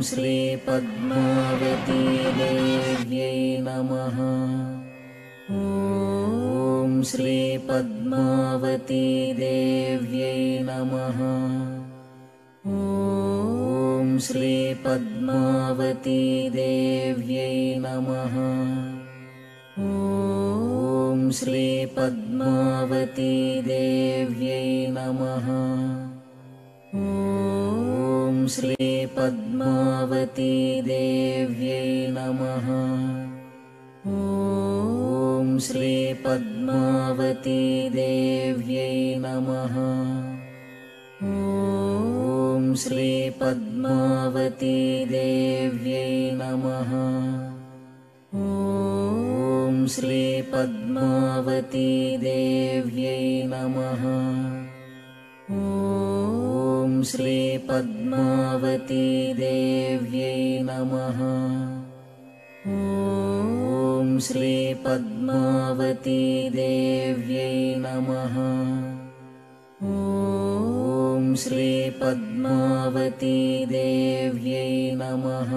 श्री पद्मावती देव्यै नमः। ॐ श्री पद्मावती देव्यै नमः। ॐ श्री पद्मावती देव्यै नमः। ॐ श्री पद्मावती देव्यै नमः। ॐ श्री पद्मावती देव्यै नमः। ॐ श्री पद्मावती देव्यै नमः। ॐ श्री पद्मावती देव्यै नमः। ॐ श्री पद्मावती देव्यै नमः। ॐ श्री पद्मावती देव्यै नमः। ॐ श्री पद्मावती देव्यै नमः। ॐ श्री पद्मावती देव्यै नमः।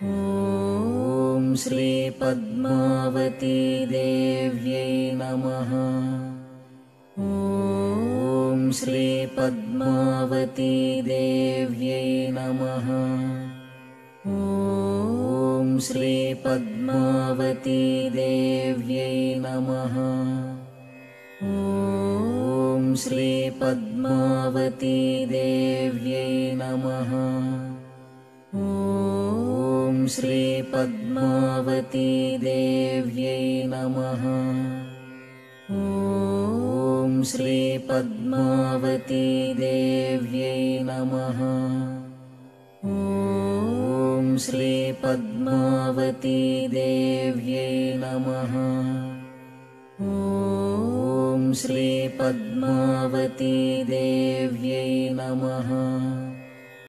ॐ श्री पद्मावती देव्यै नमः। ॐ श्री पद्मावती देव्यै नमः। ॐ श्री पद्मावती देव्यै नमः। ॐ श्री पद्मावती देव्यै नमः। ॐ श्री पद्मावती देव्यै नमः। ॐ श्री पद्मावती देव्यै नमः। ॐ श्री पद्मावती देव्यै नमः। ॐ श्री पद्मावती देव्यै नमः।